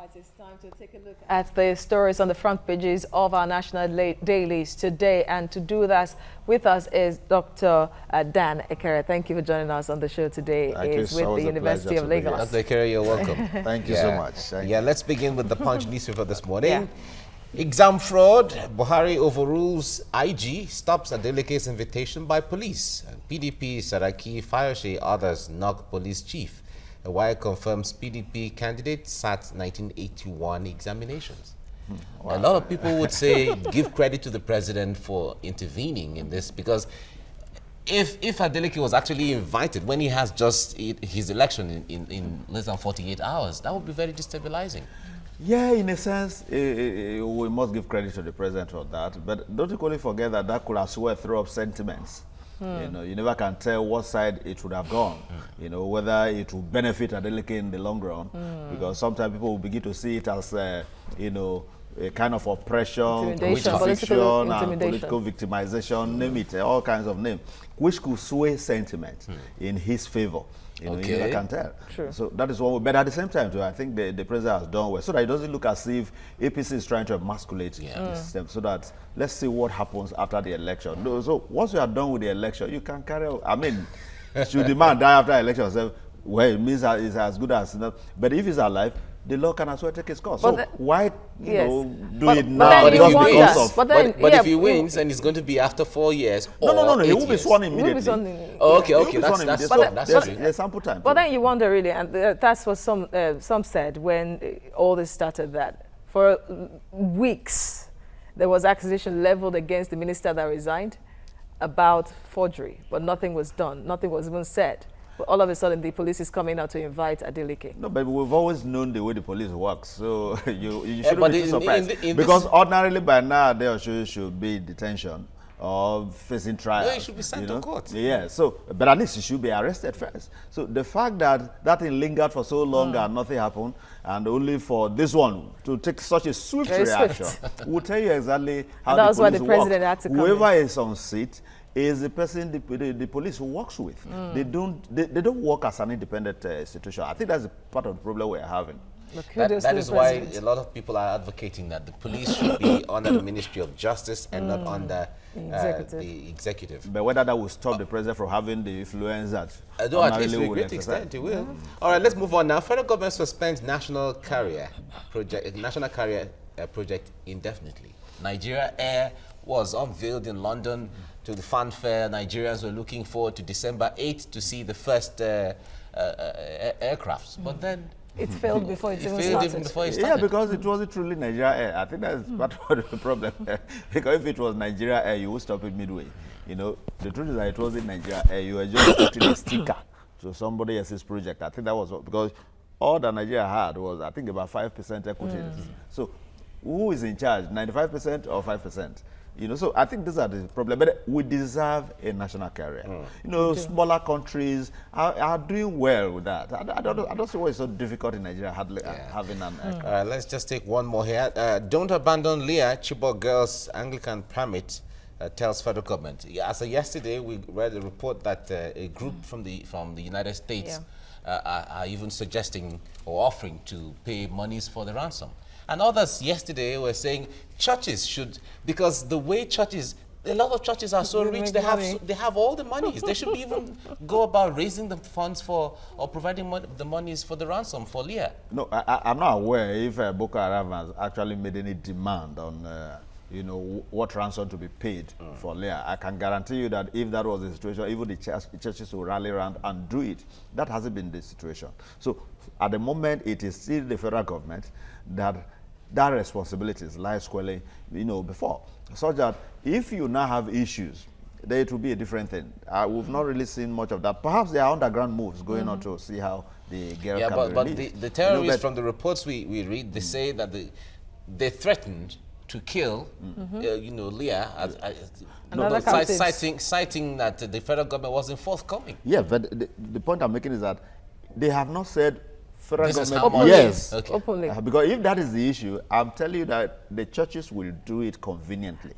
right, it's time to take a look at the stories on the front pages of our national dailies today. And to do that with us is Dr. Dan Ekere. Thank you for joining us on the show today. It's with the University of Lagos. Dr. Ekere, you're welcome. Thank you so much. Let's begin with the Punch newspaper this morning. Exam fraud, Buhari overrules IG, stops Adeleke's invitation by police. And PDP, Saraki, Fayose, others knock police chief. The wire confirms PDP candidate sat 1981 examinations. Wow. A lot of people would say give credit to the president for intervening in this, because if Adeleke was actually invited when he has just his election in less than 48 hours, that would be very destabilizing. Yeah, in a sense, we must give credit to the president for that. But don't equally forget that that could as well throw up sentiments. You know, you never can tell what side it would have gone. You know, whether it will benefit Adeleke in the long run, because sometimes people will begin to see it as, you know, a kind of oppression, political victimization, name it, all kinds of names, which could sway sentiment in his favor. You know, you never can tell. True. So that is one way. But at the same time, too, I think the president has done well, so that it doesn't look as if APC is trying to emasculate the system. So that let's see what happens after the election. So once you are done with the election, you can carry on. I mean, should the man die after election? Well, it means that it's as good as enough. But if he's alive, the law can as well take its course. So why do it now? But if he wins, and it's going to be after 4 years. No. He will be sworn immediately. Okay. That's there's sample time. But then you wonder really, and that's what some said when all this started, that for weeks there was accusation leveled against the minister that resigned about forgery, but nothing was done. Nothing was even said. But all of a sudden, the police is coming out to invite Adeleke. No, but we've always known the way the police works, so you shouldn't be too surprised. Because ordinarily by now, they should be in detention or facing trial. No, he should be sent to court. Yeah, so, but at least he should be arrested first. So the fact that that thing lingered for so long and nothing happened, and only for this one to take such a swift reaction, will tell you exactly how the police work. That's why the president had to come Whoever is on seat is the person the police works with. They don't work as an independent institution. I think that's part of the problem we're having. That is why a lot of people are advocating that the police should be under the Ministry of Justice and not under the executive. But whether that will stop the president from having the influence that though at least to a great extent it will. All right, let's move on now. Federal government suspends national carrier project indefinitely. Nigeria Air was unveiled in London to the fanfare. Nigerians were looking forward to December 8th to see the first aircrafts, but then it failed before it even started. Yeah, because it wasn't truly Nigeria Air. I think that's part of the problem. Because if it was Nigeria Air, you would stop it midway. You know, the truth is that it wasn't Nigeria Air. You were just putting a sticker to somebody else's project. I think that was because all that Nigeria had was, I think, about 5% equity. So who is in charge, 95% or 5%? You know, so I think these are the problem. But we deserve a national carrier. You know, smaller countries are doing well with that. I don't see why it's so difficult in Nigeria having an aircraft. Let's just take one more here. Don't abandon Leah, Chibok girls Anglican permit, tells federal government. As of yesterday, we read a report that a group from the United States are even suggesting or offering to pay monies for the ransom. And others yesterday were saying churches should, because the way churches, a lot of churches are so rich, they have all the monies. They should even go about raising the funds for, or providing the monies for the ransom for Leah. No, I'm not aware if Boko Haram has actually made any demand on, you know, what ransom to be paid for Leah. I can guarantee you that if that was the situation, even the churches will rally around and do it. That hasn't been the situation. So at the moment, it is still the federal government that responsibilities lie squarely, you know, before. So that if you now have issues, then it will be a different thing. We've not really seen much of that. Perhaps there are underground moves going on to see how the girl can be released. The terrorists, from the reports we read, they say that they threatened to kill, you know, Leah, citing that the federal government wasn't forthcoming. Yeah, but the point I'm making is that they have not said federal government, yes, openly. Because if that is the issue, I'm telling you that the churches will do it conveniently.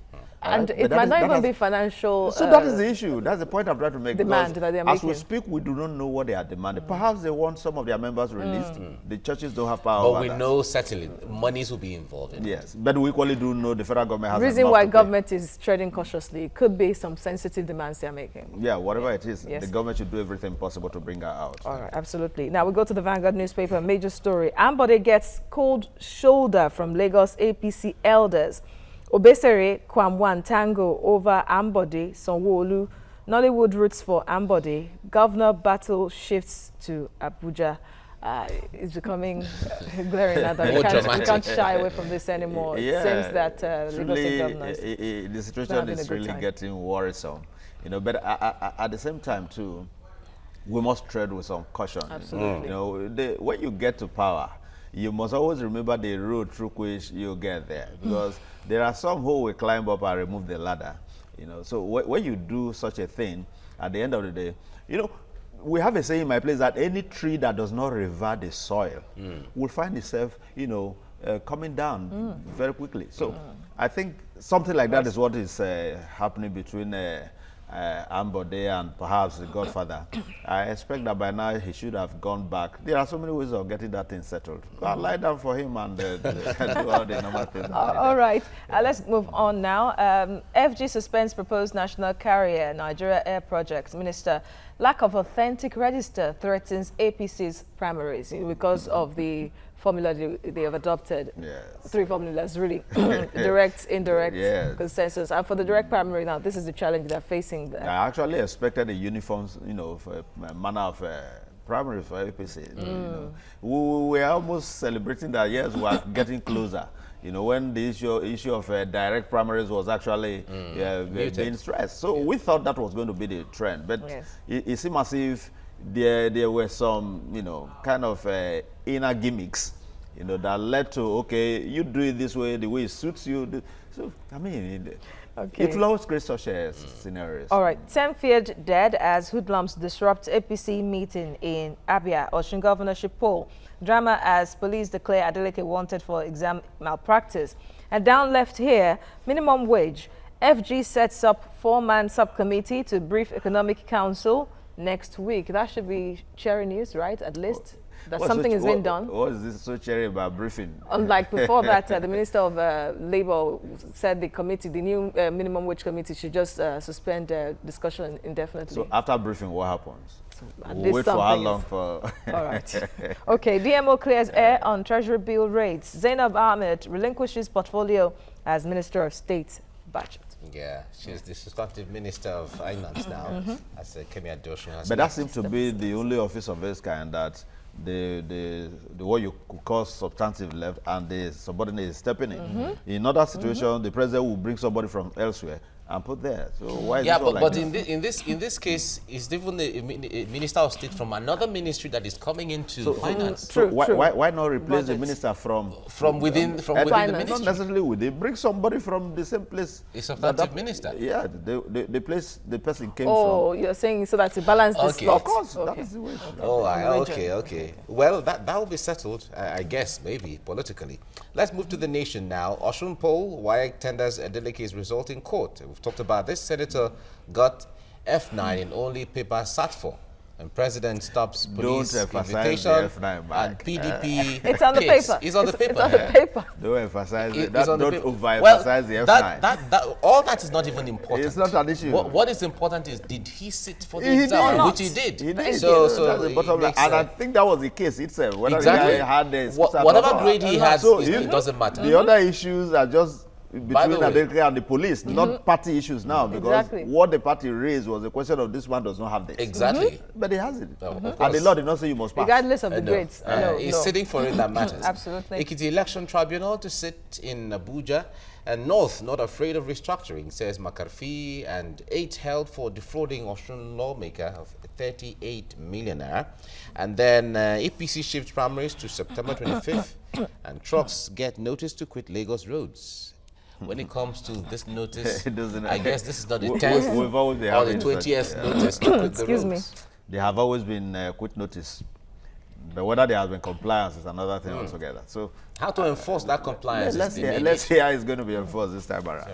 And Right? it But might not that even has- be financial. So that is the issue. That's the point I'm trying to make. Demand because that they're as we making. speak, we do not know what they are demanding. Perhaps they want some of their members released. The churches don't have power But over we that. know certainly monies will be involved in it. Yes, but we equally do know the federal government has Reason enough why to pay. government is treading cautiously could be some sensitive demands they're making. Yeah, whatever it is, Yes. the government should do everything possible to bring her out. All right, absolutely. Now we go to the Vanguard newspaper, major story. Ambode gets cold shoulder from Lagos APC elders. Obesere Kwamwan tango over Ambode, Sanwo-Olu. Nollywood roots for Ambode. Governor battle shifts to Abuja. It's becoming glaring now that More we dramatic. can't shy away from this anymore. Yeah, It seems that Lagos State truly, governors the not situation having a is good really time. getting worrisome. You know, but at the same time too, we must tread with some caution. Absolutely. You know, when you get to power, you must always remember the road through which you get there, because there are some who will climb up and remove the ladder. You know, so when you do such a thing, at the end of the day, you know, we have a saying in my place that any tree that does not revert the soil will find itself, you know, coming down very quickly. So I think something like that is what is happening between Ambode and perhaps the Godfather. I expect that by now he should have gone back. There are so many ways of getting that thing settled. I'll lie down for him and do all the normal things. All right, let's move on now. FG suspends proposed national carrier Nigeria Air Projects. Minister, lack of authentic register threatens APC's primaries because of the formula they have adopted. Yes. 3 formulas, really. Direct, indirect, Yes. consensus. And for the direct primary now, this is the challenge they're facing there. I actually expected a uniform, you know, manner of primary for APC. You know. We were almost celebrating that, yes, we are getting closer. You know, when the issue of direct primaries was actually being stressed. So we thought that was going to be the trend. But Yes. it seemed as if there were some, you know, kind of inner gimmicks, you know, that led to, okay, you do it this way, the way it suits you. So, I mean, it will always create such scenarios. All right, 10 feared dead as hoodlums disrupt APC meeting in Abia, Osun governorship poll. Drama as police declare Adeleke wanted for exam malpractice. And down left here, minimum wage. FG sets up 4-man subcommittee to brief Economic Council next week. That should be cheering news, right? At least that something has been done. What is this so cherry about briefing? Unlike before that, the Minister of Labour said the committee, the new minimum wage committee, should just suspend discussion indefinitely. So after briefing, what happens? At We'll least wait for how something long is- for... All right. Okay, DMO clears air on Treasury bill rates. Zainab Ahmed relinquishes portfolio as Minister of State Budget. Yeah, she's the substantive minister of finance now, as Kemi Adoshin has But that left. seems to be the only office of its kind that the what you could call substantive left and the subordinate is stepping in. In other situations, the president will bring somebody from elsewhere and put there. So why is Yeah, it all but, like but this? in this case, it's even a minister of state from another ministry that is coming into finance True, why, true. why not replace the Budget. minister from within the Finance. Not ministry. necessarily within. Bring somebody from the same place. A substantive minister. Yeah, the place the person came Oh, you're saying so that to balance this Okay. from. lot. Of course, that Okay. is the way. Oh, Region. okay. Well, that will be settled, I guess, maybe, politically. Let's move to the nation now. Osun poll, why tenders Adeleke's result in court. We've talked about this. Senator got F9 in only paper sat for. And president stops police Don't emphasize invitation the F9 and back. PDP It's on the case. paper. It's on the paper. It's on the paper. Don't emphasize It- it. it's on the Don't paper. overemphasize the F9. All that is not even important. It's not an issue. What is important is, did he sit for the He exam, did. which he did. He did. So That's the bottom it line. makes, And I think that was the case itself. Whether Exactly. the guy had the whatever grade he has, So it doesn't matter. The other issues are just By between the way- Adeleke and the police, not party issues now, because Exactly. what the party raised was a question of this man does not have this. Exactly. But he has it. Of And the course. law did not say you must pass. Regardless of the No. grades. No, It's no. sitting for it that matters. Absolutely. Ekiti Election Tribunal to sit in Abuja. And North, not afraid of restructuring, says Makarfi, and 8 held for defrauding Osun lawmaker of 38 million naira. And then APC shifts primaries to September 25th, and trucks get notice to quit Lagos roads. When it comes to this notice, It doesn't- I guess this is not the We- 10th we've always been or the having such, 20th notice to quit the Excuse me. roads. They have always been quit notice. But whether there has been compliance is another thing altogether. So how to enforce that compliance? let's see how it's going to be enforced this time around.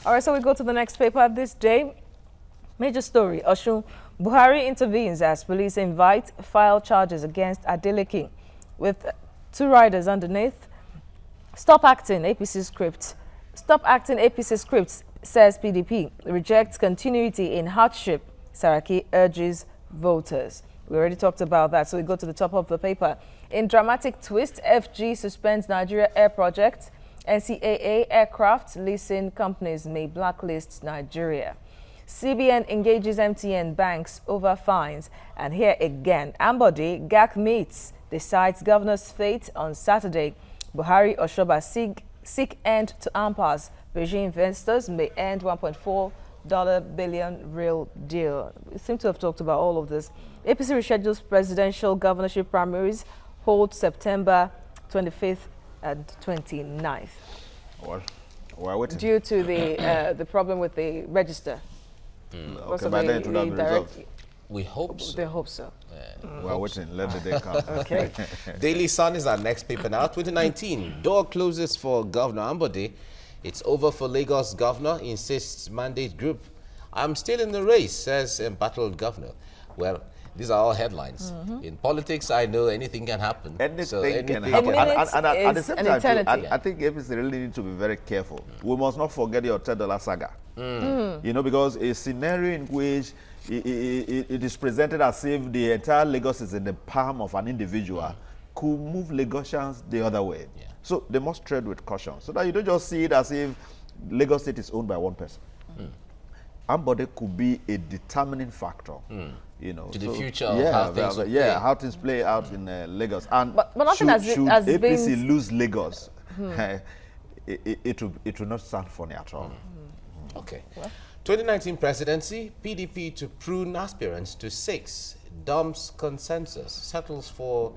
All right, so we go to the next paper this day. Major story, Oshun. Buhari intervenes as police invite file charges against Adeleke with 2 riders underneath. Stop acting, APC script. Stop acting, APC script, says PDP. Rejects continuity in hardship. Saraki urges voters. We already talked about that, so we go to the top of the paper. In dramatic twist, FG suspends Nigeria Air Project. NCAA aircraft leasing companies may blacklist Nigeria. CBN engages MTN banks over fines. And here again, Ambode, GAC meets, decides governor's fate on Saturday. Buhari Oshoba seek end to impasse. Beijing investors may end $1.4 billion real deal. We seem to have talked about all of this. APC reschedules presidential governorship primaries hold September 25th and 29th. Well, we're waiting. Due to the problem with the register. Okay, by then it would have been resolved. We hope so. They hope so. We're waiting. Let the day come. Okay. Daily Sun is our next paper now. 2019, door closes for Governor Ambode. It's over for Lagos governor, insists mandate group. I'm still in the race, says embattled governor. Well, these are all headlines. In politics, I know anything can happen. Anything can happen. And at the same an time, eternity. I think APC really need to be very careful. We must not forget your $10 saga. You know, because a scenario in which it is presented as if the entire Lagos is in the palm of an individual could move Lagosians the other way. So they must tread with caution so that you don't just see it as if Lagos State is owned by one person. Ambode could be a determining factor, you know, to the future of how things play. How things play out in Lagos. And but nothing should has APC been lose Lagos, it will not sound funny at all. Okay. Well, 2019 presidency, PDP to prune aspirants to 6, dumps consensus, settles for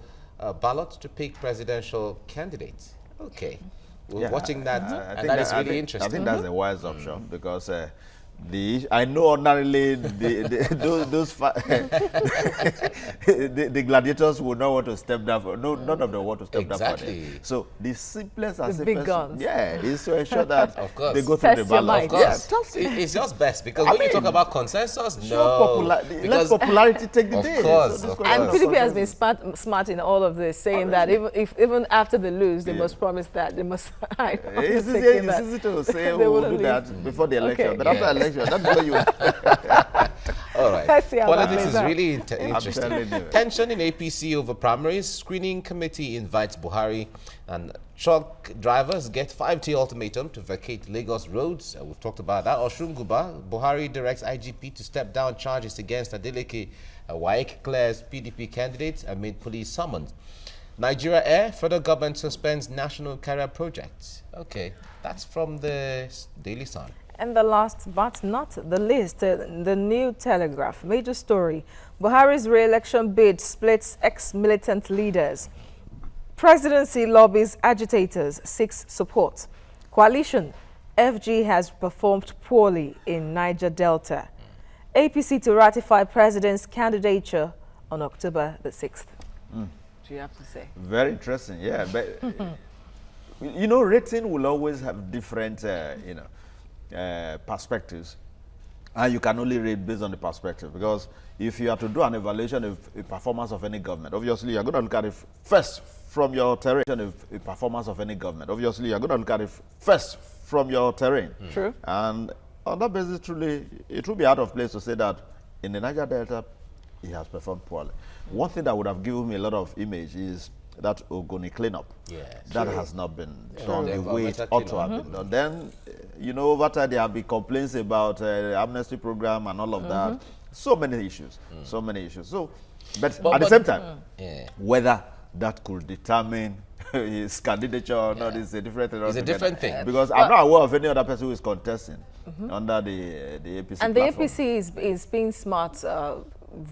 ballot to pick presidential candidates. Okay. We're watching that, and that is really interesting. I think that's a wise option because I know ordinarily the gladiators would not want to step down for, none of them want to step down for them. So the simplest and the big guns. is to ensure that of course. they go through the ballot. Of course. It's just best because when you talk about consensus, let popularity take the day. Of course. And PDP has been smart in all of this, saying that even after they lose, they must promise that they must. It's easy to say we will do that before the election, but after the election, that's where you. All right. Politics is really interesting. You. Tension in APC over primaries. Screening committee invites Buhari, and truck drivers get 5T ultimatum to vacate Lagos roads. We've talked about that. Oshun Guba, Buhari directs IGP to step down charges against Adeleke. Waik clears PDP candidates amid police summons. Nigeria Air, federal government suspends national carrier projects. Okay, that's from the Daily Sun. And the last but not the least, the New Telegraph. Major story. Buhari's re-election bid splits ex-militant leaders. Presidency lobbies agitators, seeks support. Coalition. FG has performed poorly in Niger Delta. APC to ratify president's candidature on October the 6th. Do you have to say? Very interesting, yeah. But, you know, rating will always have different, perspectives, and you can only rate based on the perspective, because if you are to do an evaluation of a performance of any government, obviously you're going to look at it first from your terrain. A performance of any government, obviously you're going to look at it first from your terrain. True. And on that basis, truly, it would be out of place to say that in the Niger Delta, he has performed poorly. One thing that would have given me a lot of image is that Ogoni cleanup. Yes. That has not been done the way it ought to have been done. Then, you know, over time there have been complaints about the amnesty program and all of that. So many issues. So many issues. So, but at the same time, whether that could determine his candidature or not is a different thing. It's a different thing. Because I'm not aware of any other person who is contesting under the APC And platform. the APC is being smart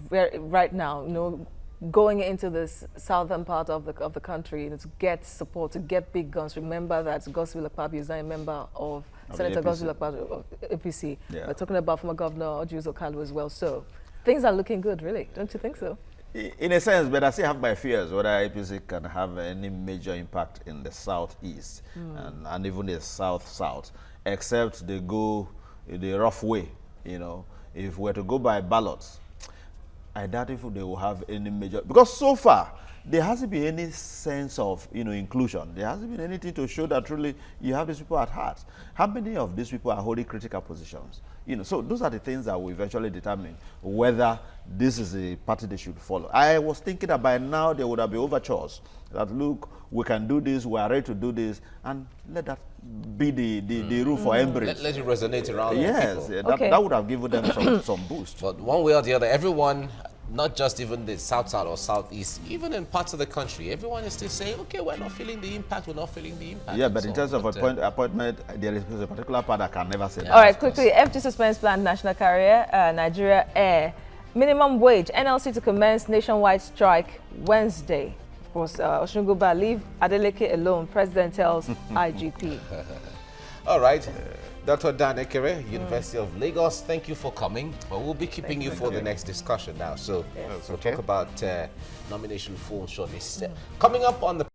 right now, you know, going into this southern part of the country, you know, to get support, to get big guns. Remember that Godswill Akpabio is not a member of Senator Godswill Akpabio of APC. Yeah. We're talking about former Governor Ojuzo Kalu as well. So things are looking good, really. Don't you think so? In a sense, but I still have my fears whether APC can have any major impact in the southeast and even the south-south, except they go the rough way. You know, if we're to go by ballots, I doubt if they will have any major, because so far there hasn't been any sense of inclusion. There hasn't been anything to show that truly you have these people at heart. How many of these people are holding critical positions? So those are the things that will eventually determine whether this is a party they should follow. I was thinking that by now there would have been overtures that, look, we can do this, we are ready to do this, and let that be the rule for embrace. Let it resonate around yes, people. That would have given them some boost. But one way or the other, everyone, not just even the south or southeast, even in parts of the country, everyone is still saying, okay, we're not feeling the impact, we're not feeling the impact. Yeah, but in terms of appointment, there is a particular part that can never say that. All right, quickly, FG suspends planned national carrier, Nigeria Air. Minimum wage, NLC to commence nationwide strike Wednesday. Of course, Oshunguba leave Adeleke alone, President tells IGP. All right. Dr. Dan Ekere, University of Lagos, thank you for coming. But we'll be keeping you for the next discussion now. So we'll talk about nomination form shortly. Coming up on the